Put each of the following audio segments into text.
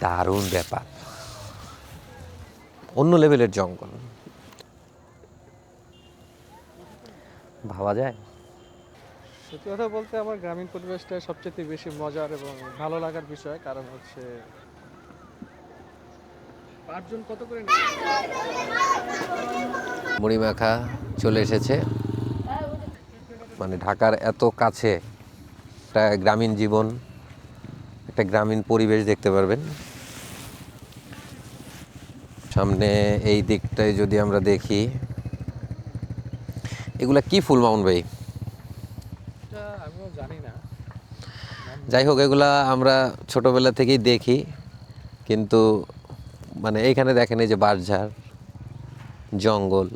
দারুণ ব্যাপার, অন্য লেভেলের জঙ্গল, ভাবা যায়। সত্যি কথা বলতে আমার গ্রামীণ পরিবেশটা সবচেয়ে বেশি মজার এবং ভালো লাগার বিষয়, কারণ হচ্ছে 5 জন কত করে মুড়ি মাখা চলে এসেছে, মানে ঢাকার এত কাছে একটা গ্রামীণ জীবন, একটা গ্রামীণ পরিবেশ দেখতে পারবেন। সামনে এই দিকটায় যদি আমরা দেখি, এগুলা কি ফুল মামুন ভাই? আমিও জানি না। যাই হোক, এগুলা আমরা ছোটবেলা থেকেই দেখি, কিন্তু মানে এইখানে দেখেন এই যে বাঁশঝাড়, জঙ্গল,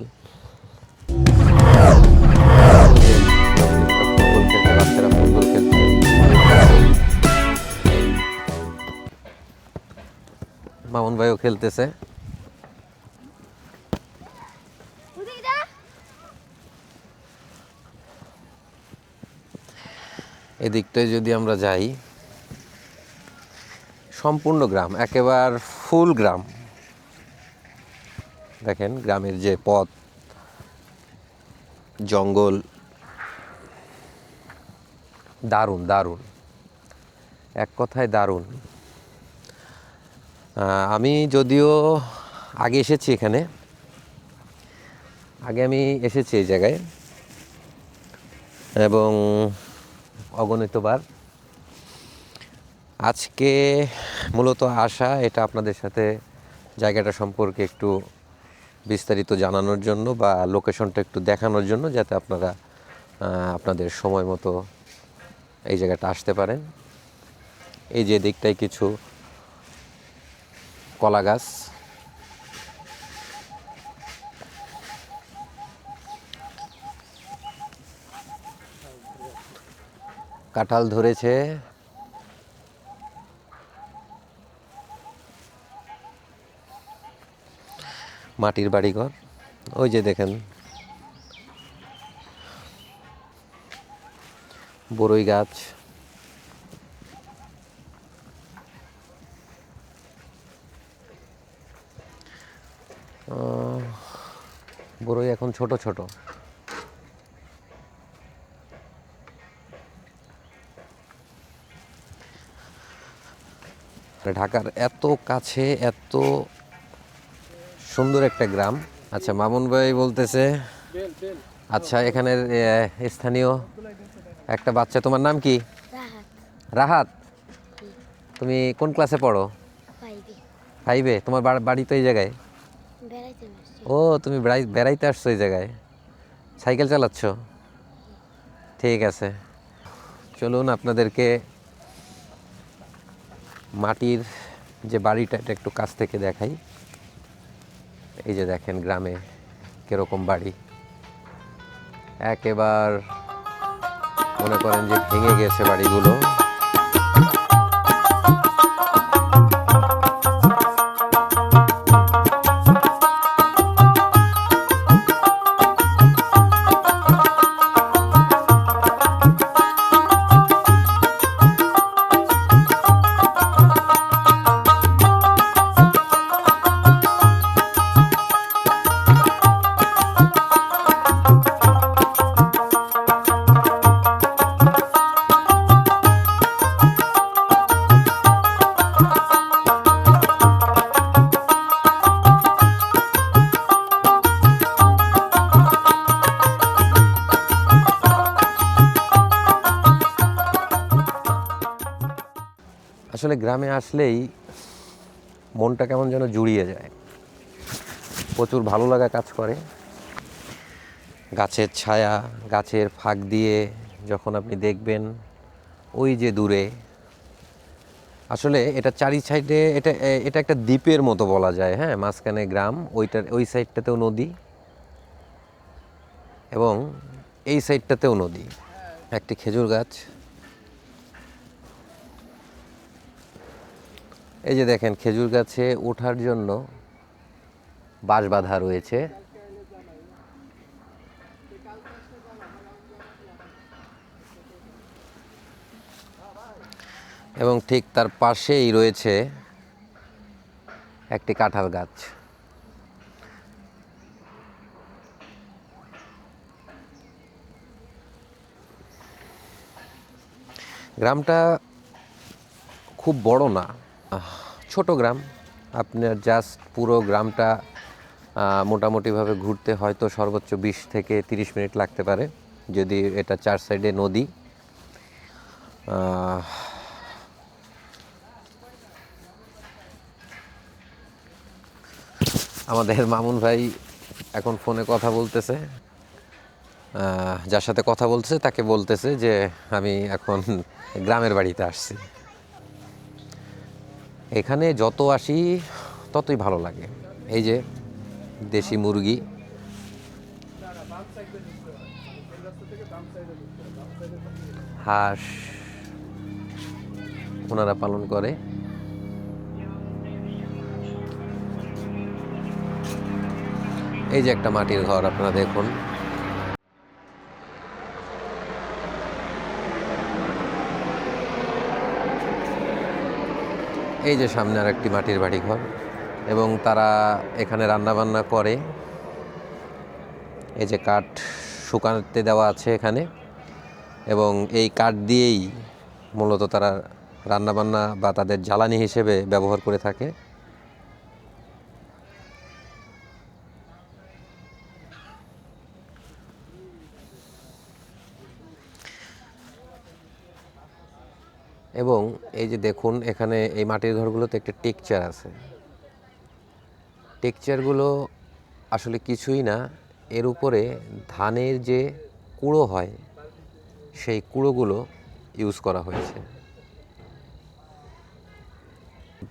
ফুটবল খেলছে বাচ্চারা, ফুটবল খেলছে, মামুন ভাইও খেলতেছে। এদিকটায় যদি আমরা যাই, সম্পূর্ণ গ্রাম, একেবারে ফুল গ্রাম। দেখেন গ্রামের যে পথ, জঙ্গল, দারুণ দারুণ, এক কথায় দারুণ। আমি যদিও আগে এসেছি এখানে, আগে আমি এসেছি এই জায়গায় এবং অগণিতবার। আজকে মূলত আসা এটা আপনাদের সাথে জায়গাটা সম্পর্কে একটু বিস্তারিত জানানোর জন্য বা লোকেশনটা একটু দেখানোর জন্য, যাতে আপনারা আপনাদের সময় মতো এই জায়গাটা আসতে পারেন। এই যে দিকটায় কিছু কলা গাছ, কাঁঠাল ধরেছে, মাটির বাড়িঘর, ওই যে দেখেন বড়ই গাছ, বড়ই এখন ছোট ছোট। ঢাকার এত কাছে, এত সুন্দর একটা গ্রাম। আচ্ছা, মামুন ভাই বলতেছে, আচ্ছা এখানের স্থানীয় একটা বাচ্চা, তোমার নাম কি? রাহাত। রাহাত, তুমি কোন ক্লাসে পড়ো? 5-এ। তোমার বাড়ি তো এই জায়গায়? বেড়াইতে আসছি। ও, তুমি বেড়াইতে আসছো এই জায়গায়, সাইকেল চালাচ্ছ? ঠিক আছে, চলুন আপনাদেরকে মাটির যে বাড়িটা এটা একটু কাছ থেকে দেখাই। এই যে দেখেন গ্রামে কিরকম বাড়ি, একেবারে মনে করেন যে ভেঙে গেছে বাড়িগুলো। আসলে গ্রামে আসলেই মনটা কেমন যেন জুড়িয়ে যায়, প্রচুর ভালো লাগা কাজ করে। গাছের ছায়া, গাছের ফাঁক দিয়ে যখন আপনি দেখবেন ওই যে দূরে, আসলে এটা চারি সাইডে, এটা একটা দ্বীপের মতো বলা যায়। হ্যাঁ, মাঝখানে গ্রাম, ওই সাইডটাতেও নদী এবং এই সাইডটাতেও নদী। একটি খেজুর গাছ, এই যে দেখেন খেজুর গাছে ওঠার জন্য বাঁশ বাঁধা রয়েছে। এবং ঠিক তার পাশেই রয়েছে একটি কাঁঠাল গাছ। গ্রামটা খুব বড় না, ছোট গ্রাম। আপনার জাস্ট পুরো গ্রামটা মোটামুটিভাবে ঘুরতে হয়তো সর্বোচ্চ 20 থেকে 30 মিনিট লাগতে পারে, যদি এটা 4 সাইডে নদী। আমাদের মামুন ভাই এখন ফোনে কথা বলতেছে, যার সাথে কথা বলছে তাকে বলতেছে যে আমি এখন গ্রামের বাড়িতে আসছি। এখানে যত আসি ততই ভালো লাগে। এই যে দেশি মুরগি, হাঁস ওনারা পালন করে। এই যে একটা মাটির ঘর, আপনারা দেখুন। এই যে সামনে আর একটি মাটির বাড়ি ঘর, এবং তারা এখানে রান্না বান্না করে। এই যে কাঠ শুকাতে দেওয়া আছে এখানে, এবং এই কাঠ দিয়েই মূলত তারা রান্নাবান্না বা তাদের জ্বালানি হিসেবে ব্যবহার করে থাকে। এবং এই যে দেখুন, এখানে এই মাটির ঘরগুলোতে একটা টেক্সচার আছে। টেক্সচারগুলো আসলে কিছুই না, এর উপরে ধানের যে কুড়ো হয় সেই কুড়োগুলো ইউজ করা হয়েছে।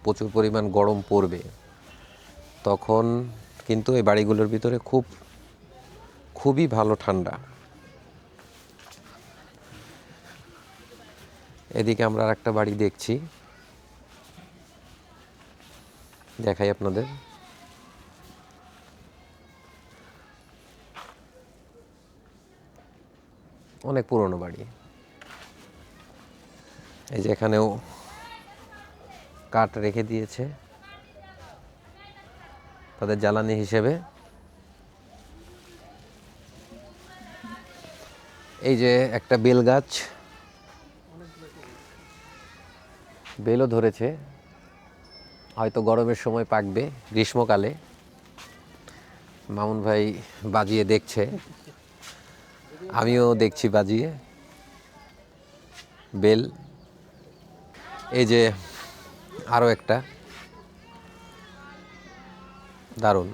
প্রচুর পরিমাণ গরম পড়বে তখন, কিন্তু এই বাড়িগুলোর ভিতরে খুবই ভালো ঠান্ডা। এদিকে আমরা আরেকটা বাড়ি দেখছি, দেখাই আপনাদের। অনেক পুরনো বাড়ি। এই যে এখানেও কাঠ রেখে দিয়েছে তাদের জ্বালানি হিসেবে। এই যে একটা বেল গাছ, বেলও ধরেছে, হয়তো গরমের সময় পাকবে, গ্রীষ্মকালে। মামুন ভাই বাজিয়ে দেখছে, আমিও দেখছি বাজিয়ে বেল। এই যে আরও একটা, দারুণ।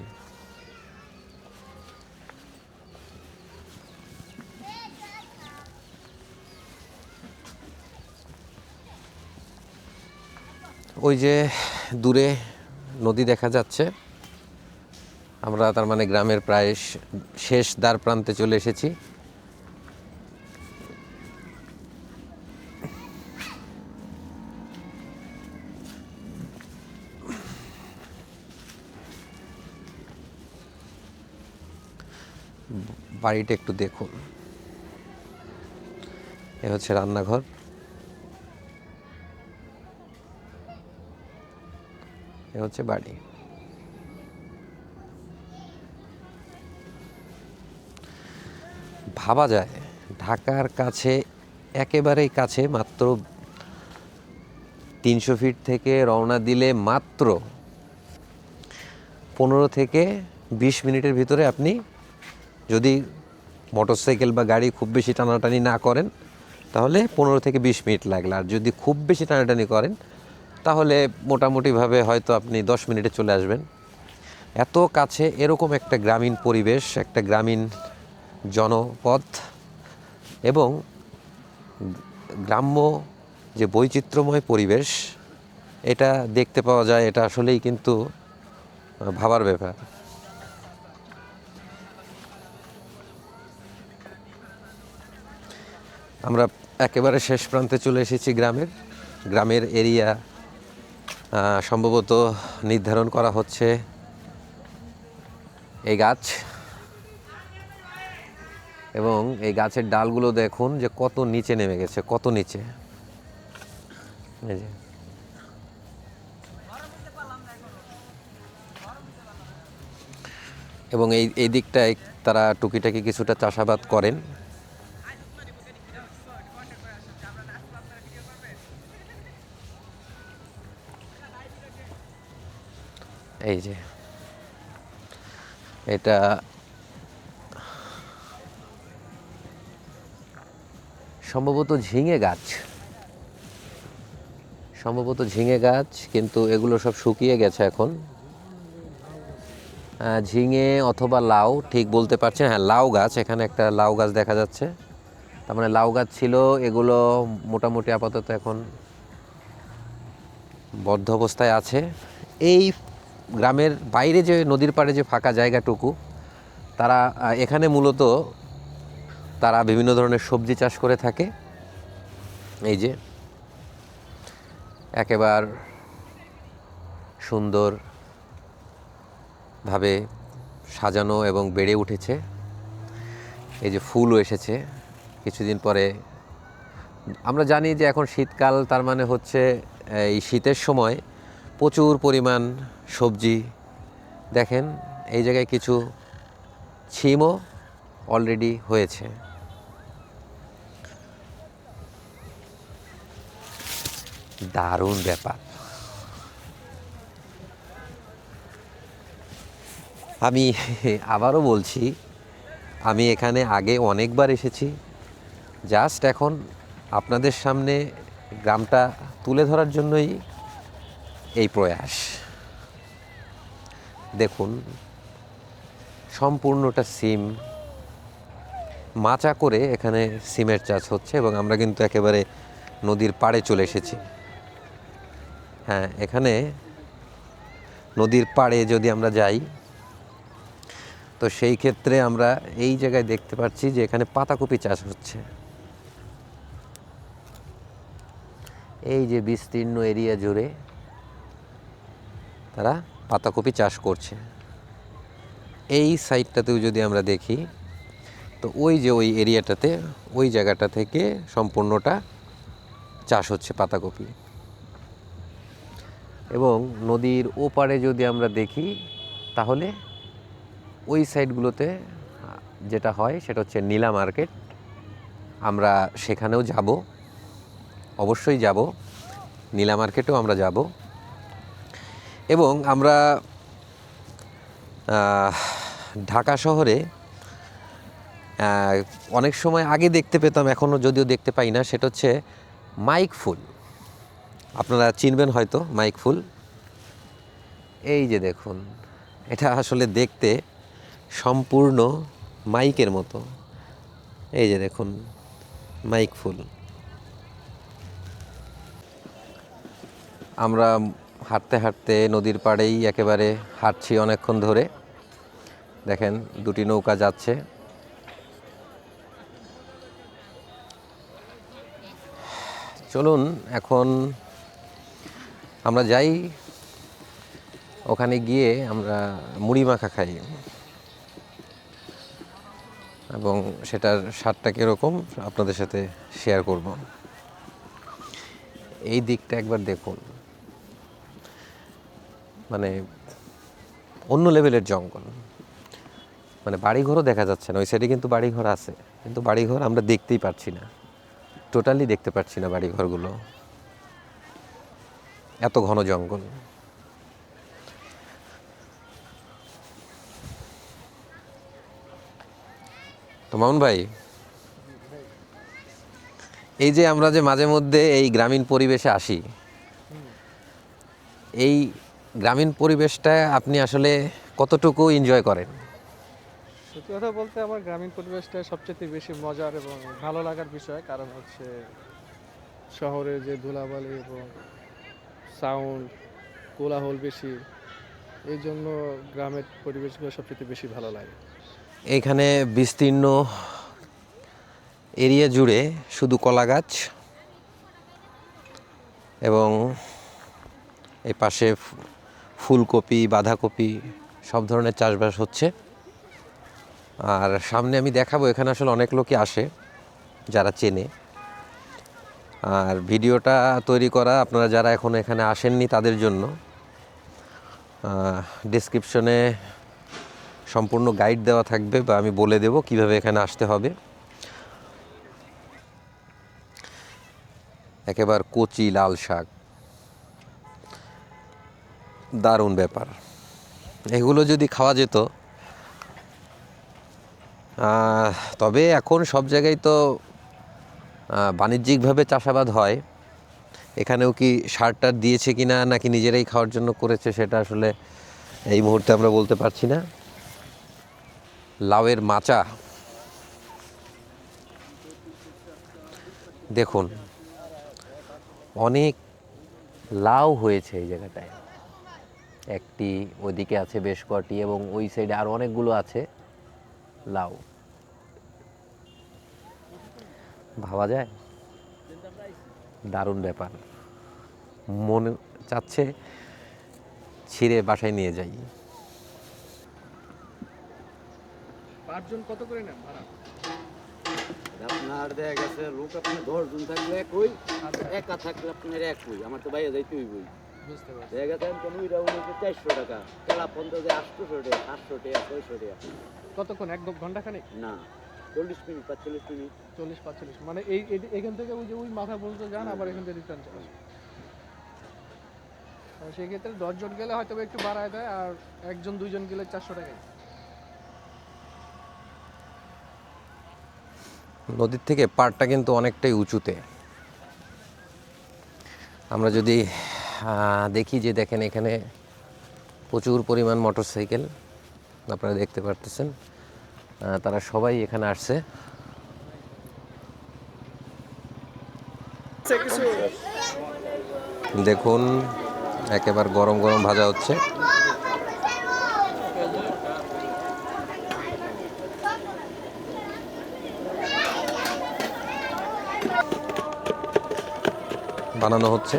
ওই যে দূরে নদী দেখা যাচ্ছে। আমরা তার মানে গ্রামের প্রায় শেষ দ্বার প্রান্তে চলে এসেছি। বাড়িটা একটু দেখুন, এ হচ্ছে রান্নাঘর। এ হচ্ছে বাড়ি। ভাবা যায় ঢাকার কাছে, একেবারেই কাছে, মাত্র 300 ফিট থেকে রওনা দিলে মাত্র 15 থেকে 20 মিনিটের ভিতরে আপনি, যদি মোটরসাইকেল বা গাড়ি খুব বেশি টানাটানি না করেন তাহলে 15 থেকে 20 মিনিট লাগলে, আর যদি খুব বেশি টানাটানি করেন তাহলে মোটামুটিভাবে হয়তো আপনি 10 মিনিটে চলে আসবেন। এত কাছে এরকম একটা গ্রামীণ পরিবেশ, একটা গ্রামীণ জনপদ, এবং গ্রাম্য যে বৈচিত্র্যময় পরিবেশ, এটা দেখতে পাওয়া যায়। এটা আসলেই কিন্তু ভাবার ব্যাপার। আমরা একেবারে শেষ প্রান্তে চলে এসেছি গ্রামের এরিয়া সম্ভবত নির্ধারণ করা হচ্ছে এই গাছ, এবং এই গাছের ডালগুলো দেখুন যে কত নিচে নেমে গেছে, কত নিচে। এই যে এবং এই দিকটায় তারা টুকিটাকি কিছুটা চাষাবাদ করেন। এই যে এটা সম্ভবত ঝিঙে গাছ, কিন্তু এগুলো সব শুকিয়ে গেছে এখন। ঝিঙে অথবা লাউ ঠিক বলতে পারছি না। হ্যাঁ, লাউ গাছ, এখানে একটা লাউ গাছ দেখা যাচ্ছে। তার মানে লাউ গাছ ছিল, এগুলো মোটামুটি আপাতত এখন বদ্ধ অবস্থায় আছে। এই গ্রামের বাইরে যে নদীর পাড়ে যে ফাঁকা জায়গাটুকু, তারা এখানে মূলত তারা বিভিন্ন ধরনের সবজি চাষ করে থাকে। এই যে একেবারে সুন্দরভাবে সাজানো এবং বেড়ে উঠেছে। এই যে ফুলও এসেছে কিছুদিন পরে। আমরা জানি যে এখন শীতকাল, তার মানে হচ্ছে এই শীতের সময় প্রচুর পরিমাণ সবজি। দেখেন এই জায়গায় কিছু ছিমও অলরেডি হয়েছে। দারুণ ব্যাপার। আমি আবারও বলছি, আমি এখানে আগে অনেকবার এসেছি। জাস্ট এখন আপনাদের সামনে গ্রামটা তুলে ধরার জন্যই এই প্রয়াস। দেখুন সম্পূর্ণটা সিম, মাচা করে এখানে সিমের চাষ হচ্ছে এবং আমরা কিন্তু একেবারে নদীর পাড়ে চলে এসেছি। হ্যাঁ, এখানে নদীর পাড়ে যদি আমরা যাই তো সেই ক্ষেত্রে আমরা এই জায়গায় দেখতে পাচ্ছি যে এখানে পাতাকপি চাষ হচ্ছে। এই যে বিস্তীর্ণ এরিয়া জুড়ে তারা পাতাকপি চাষ করছে। এই সাইডটাতেও যদি আমরা দেখি তো ওই যে ওই এরিয়াটাতে, ওই জায়গাটা থেকে সম্পূর্ণটা চাষ হচ্ছে পাতাকপি। এবং নদীর ওপারে যদি আমরা দেখি তাহলে ওই সাইডগুলোতে যেটা হয় সেটা হচ্ছে নীলা মার্কেট। আমরা সেখানেও যাব, অবশ্যই যাব, নীলা মার্কেটেও আমরা যাব। এবং আমরা ঢাকা শহরে অনেক সময় আগে দেখতে পেতাম, এখনও যদিও দেখতে পাই না, সেটা হচ্ছে মাইক ফুল। আপনারা চিনবেন হয়তো মাইক ফুল। এই যে দেখুন, এটা আসলে দেখতে সম্পূর্ণ মাইকের মতো। এই যে দেখুন মাইক ফুল। আমরা হাঁটতে হাঁটতে নদীর পাড়েই একেবারে হাঁটছি অনেকক্ষণ ধরে। দেখেন দুটি নৌকা যাচ্ছে। চলুন এখন আমরা যাই, ওখানে গিয়ে আমরা মুড়ি মাখা খাই এবং সেটার স্বাদটা কীরকম আপনাদের সাথে শেয়ার করব। এই দিকটা একবার দেখুন, মানে অন্য লেভেলের জঙ্গল। মানে বাড়িঘরও দেখা যাচ্ছে না, ওই সাইডে কিন্তু বাড়িঘর আছে, কিন্তু বাড়িঘর আমরা দেখতেই পাচ্ছি না, টোটালি দেখতে পাচ্ছি না বাড়িঘরগুলো, এত ঘন জঙ্গল। তো মামুন ভাই, এই যে আমরা যে মাঝে মধ্যে এই গ্রামীণ পরিবেশে আসি, এই গ্রামীণ পরিবেশটা আপনি আসলে কতটুকু এনজয় করেন? সত্যি কথা বলতে আমার গ্রামীণ পরিবেশটা সবচেয়ে বেশি মজার এবং ভালো লাগার বিষয়। কারণ হচ্ছে শহরে যে ধুলাবালি এবং সাউন্ড, কোলাহল বেশি, এই জন্য গ্রামের পরিবেশগুলো সবচেয়ে বেশি ভালো লাগে। এখানে বিস্তীর্ণ এরিয়া জুড়ে শুধু কলা গাছ এবং এই পাশে ফুলকপি, বাঁধাকপি সব ধরনের চাষবাস হচ্ছে। আর সামনে আমি দেখাবো, এখানে আসলে অনেক লোকই আসে যারা চেনে। আর ভিডিওটা তৈরি করা আপনারা যারা এখনও এখানে আসেননি তাদের জন্য। ডেসক্রিপশনে সম্পূর্ণ গাইড দেওয়া থাকবে বা আমি বলে দেব কিভাবে এখানে আসতে হবে। একেবারে কচি লাল শাক, দারুণ ব্যাপার। এগুলো যদি খাওয়া যেত, তবে এখন সব জায়গায় তো বাণিজ্যিকভাবে চাষাবাদ হয়। এখানেও কি সার টার দিয়েছে কিনা নাকি নিজেরাই খাওয়ার জন্য করেছে সেটা আসলে এই মুহূর্তে আমরা বলতে পারছি না। লাউয়ের মাচা দেখুন, অনেক লাউ হয়েছে এই জায়গাটায়। একটি, ওইদিকে আছে বেশ কটি, এবং ওই সাইডে আরও অনেকগুলো আছে লাউ। ভাবা যায়, দারুণ ব্যাপার। মনে চাচ্ছে ছিঁড়ে বাসায় নিয়ে যাই। পাঁচজন কত করে নেন ভাড়া? আপনার দেখা গেছে লোক আপনার 10 জন থাকলে একই, একা থাকলে আপনার একই। আমার তো বাইরে যাইতে হইবই। বুঝতে পারছি। দেখা গেছে আমি কোনো ইরা উনি 400 টাকা, তেলা 50 যে 800 টাকা, 700 টাকা, 600 টাকা। কতক্ষণ, এক দু ঘন্টা খানিক? না, 40 মিনিট 45 মিনিট। 40-45, মানে এখান থেকে ওই যে ওই মাথা পর্যন্ত যান, আবার এখান থেকে রিটার্ন চলে আসেন। সেক্ষেত্রে 10 জন গেলে হয়তো একটু বাড়ায় দেয়, আর 1 2 জন গেলে 400 টাকায়। নদীর থেকে পাড়টা কিন্তু অনেকটাই উঁচুতে। আমরা যদি দেখি যে দেখেন এখানে প্রচুর পরিমাণ মোটরসাইকেল আপনারা দেখতে পারতেছেন। তারা সবাই এখানে আসছে। দেখুন, একেবারে গরম গরম ভাজা হচ্ছে। বানানো হচ্ছে।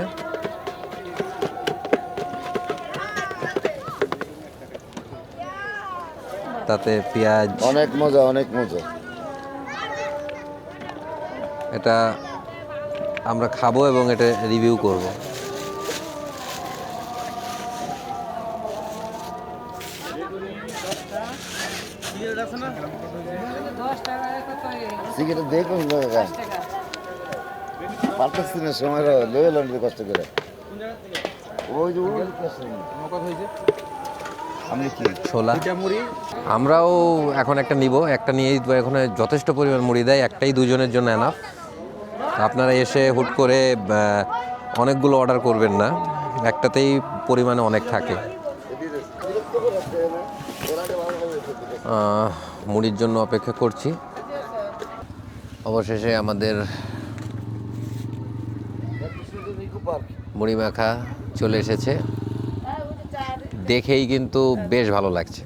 তাতে পেঁয়াজ, অনেক মজা, অনেক মজা। এটা আমরা খাবো এবং এটা রিভিউ করব। সিগারেট দেখুন কাকা, পারতেছি না সময় লয়ে লন কষ্ট করে। ওই যে ওই আমি কি ছোলা আমরাও এখন একটা নিব, একটা নিয়েই এখন যথেষ্ট পরিমাণ মুড়ি দেয়, একটাই দুজনের জন্য এনাফ। আপনারা এসে হুট করে অনেকগুলো অর্ডার করবেন না, একটাতেই পরিমাণে অনেক থাকে। মুড়ির জন্য অপেক্ষা করছি। অবশেষে আমাদের মুড়ি মাখা চলে এসেছে। দেখেই কিন্তু বেশ ভালো লাগছে।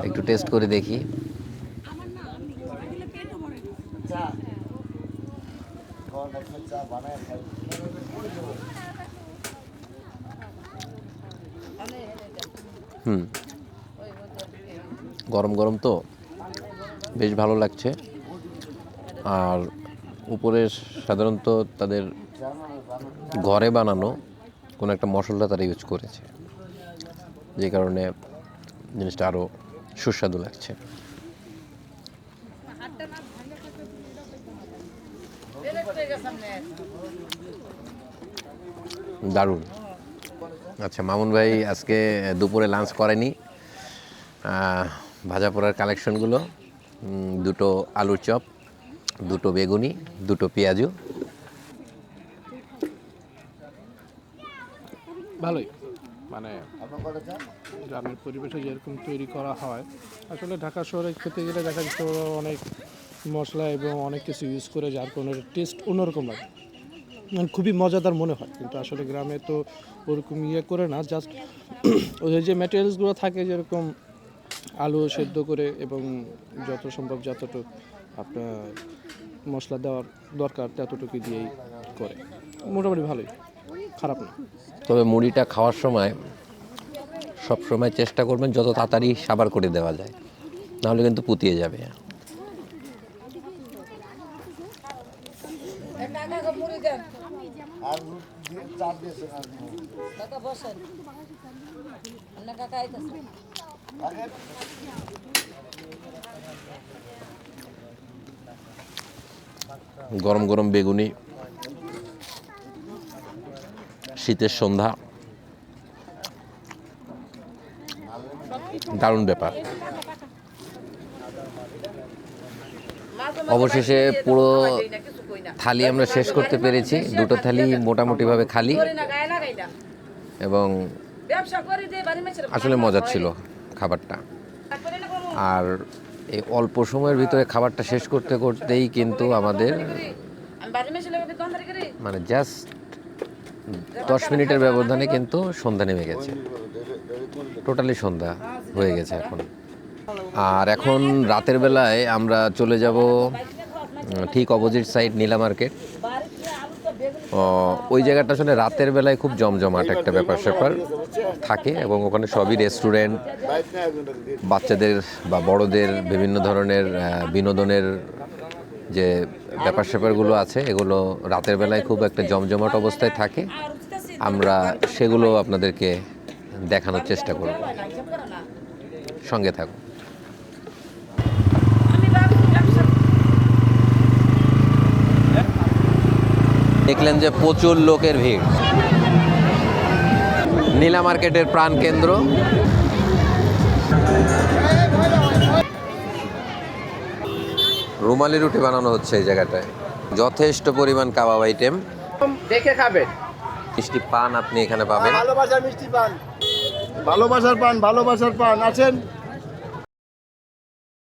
একটু টেস্ট করে দেখি। গরম গরম তো বেশ ভালো লাগছে। আর উপরে সাধারণত তাদের ঘরে বানানো কোনো একটা মশলা তারা ইউজ করেছে, যে কারণে জিনিসটা আরও সুস্বাদু লাগছে। দারুণ। আচ্ছা, মামুন ভাই আজকে দুপুরে লাঞ্চ করেনি। ভাজা পোড়ার কালেকশনগুলো, দুটো আলুর চপ, দুটো বেগুনি, দুটো পেঁয়াজু। ভালোই, মানে গ্রামের পরিবেশে যেরকম তৈরি করা হয়, আসলে ঢাকা শহরে খেতে গেলে দেখা যাচ্ছে ওরা অনেক মশলা এবং অনেক কিছু ইউজ করে, যার কোনো টেস্ট অন্যরকম লাগে, খুবই মজাদার মনে হয়। কিন্তু আসলে গ্রামে তো ওরকম করে না, জাস্ট ওই যে ম্যাটেরিয়ালসগুলো থাকে, যেরকম আলু সেদ্ধ করে এবং যত সম্ভব যতটুকু আপনার মশলা দেওয়ার দরকার ততটুকু দিয়েই করে। মোটামুটি ভালোই, খারাপ না। তবে মুড়িটা খাওয়ার সময় সব সময় চেষ্টা করবেন যত তাড়াতাড়ি সাবার করে দেওয়া যায়, নাহলে কিন্তু পুতিয়ে যাবে। আর গরম গরম বেগুনি, শীতের সন্ধ্যা, দারুণ ব্যাপার। অবশেষে পুরো থালি আমরা শেষ করতে পেরেছি। দুটো থালি মোটামুটিভাবে খালি এবং আসলে মজা ছিল খাবারটা। আর এই অল্প সময়ের ভিতরে খাবারটা শেষ করতে করতেই কিন্তু আমাদের মানে জাস্ট 10 মিনিটের ব্যবধানে কিন্তু সন্ধ্যা নেমে গেছে, টোটালি সন্ধ্যা হয়ে গেছে এখন। আর এখন রাতের বেলায় আমরা চলে যাব ঠিক অপোজিট সাইড নীলা মার্কেট। ওই জায়গাটা আসলে রাতের বেলায় খুব জমজমাট একটা ব্যাপার স্যাপার থাকে এবং ওখানে সবই রেস্টুরেন্ট, বাচ্চাদের বা বড়দের বিভিন্ন ধরনের বিনোদনের যে ব্যাপার স্যাপারগুলো আছে এগুলো রাতের বেলায় খুব একটা জমজমাট অবস্থায় থাকে। আমরা সেগুলো আপনাদেরকে দেখানোর চেষ্টা করব, সঙ্গে থাকুন। দেখলেন যে প্রচুর লোকের ভিড়, নীলা মার্কেটের প্রাণকেন্দ্র। রুমালি রুটি বানানো হচ্ছে এই জায়গাটায়, যথেষ্ট পরিমাণ কাবাব আইটেম। দেখে খাবেন। মিষ্টি পান আপনি এখানে পাবেন। ভালোবাসার মিষ্টি পান, ভালোবাসার পান, ভালোবাসার পান আছেন।